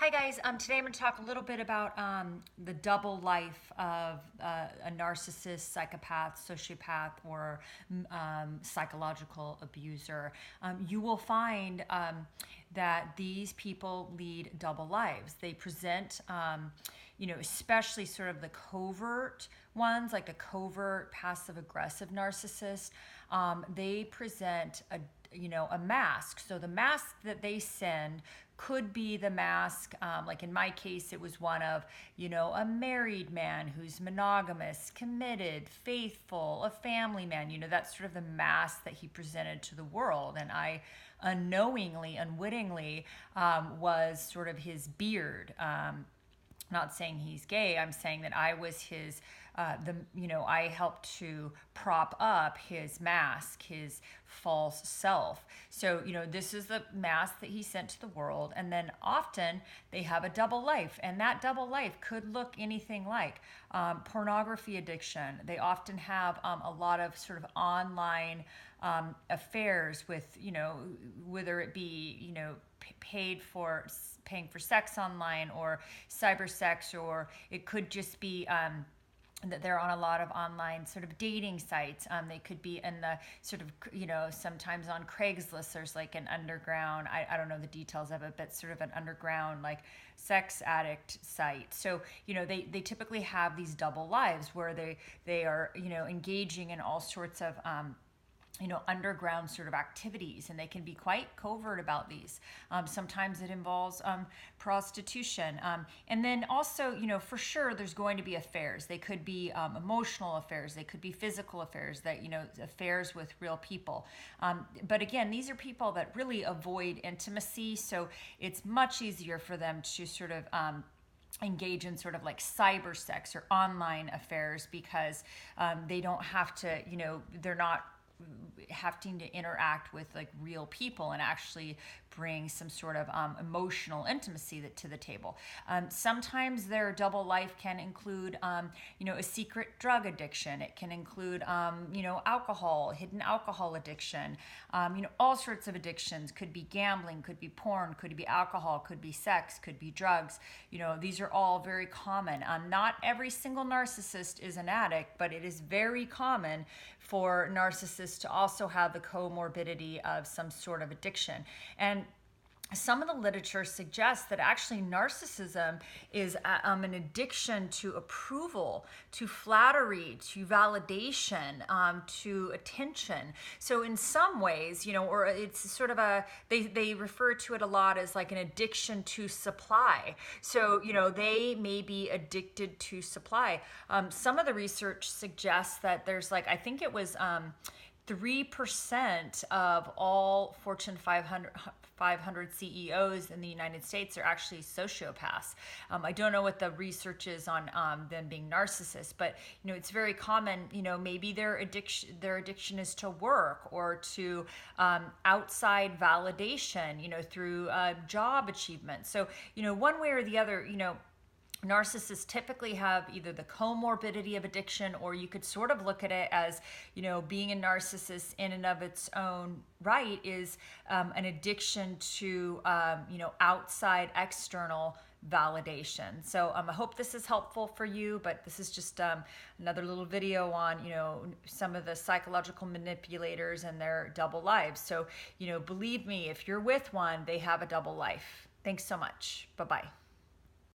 Hi guys, today I'm going to talk a little bit about the double life of a narcissist, psychopath, sociopath, or psychological abuser. You will find that these people lead double lives. They present, especially sort of the covert ones, like the covert passive-aggressive narcissist. They present a mask. So the mask that they send could be the mask, like in my case, it was one of, a married man who's monogamous, committed, faithful, a family man. That's sort of the mask that he presented to the world. And I unknowingly, unwittingly, was sort of his beard. Not saying he's gay. I'm saying that I was his, I helped to prop up his mask, his false self. So, this is the mask that he sent to the world. And then often they have a double life. And that double life could look anything like pornography addiction. They often have a lot of sort of online affairs with, whether it be, paying for sex online or cyber sex, or it could just be that they're on a lot of online sort of dating sites. They could be in the sort of, sometimes on Craigslist, there's like an underground, I don't know the details of it, but sort of an underground like sex addict site. So, they typically have these double lives where they are, engaging in all sorts of underground sort of activities, and they can be quite covert about these. Sometimes it involves prostitution. And then also, for sure, there's going to be affairs. They could be emotional affairs. They could be physical affairs, that, affairs with real people. But again, these are people that really avoid intimacy. So it's much easier for them to sort of engage in sort of like cyber sex or online affairs because they don't have to, they're not having to interact with like real people and actually bring some sort of emotional intimacy to the table. Sometimes their double life can include, a secret drug addiction. It can include, alcohol, hidden alcohol addiction, all sorts of addictions. Could be gambling, could be porn, could be alcohol, could be sex, could be drugs. These are all very common. Not every single narcissist is an addict, but it is very common for narcissists to also have the comorbidity of some sort of addiction. And some of the literature suggests that actually narcissism is an addiction to approval, to flattery, to validation, to attention. So in some ways, or it's sort of they refer to it a lot as like an addiction to supply. So, they may be addicted to supply. Some of the research suggests that there's I think it was 3% of all Fortune 500 CEOs in the United States are actually sociopaths. I don't know what the research is on them being narcissists, but it's very common. Maybe their addiction is to work or to outside validation. Through job achievement. So one way or the other, narcissists typically have either the comorbidity of addiction, or you could sort of look at it as, being a narcissist in and of its own right is an addiction to, outside external validation. So I hope this is helpful for you, but this is just another little video on, some of the psychological manipulators and their double lives. So, believe me, if you're with one, they have a double life. Thanks so much. Bye-bye.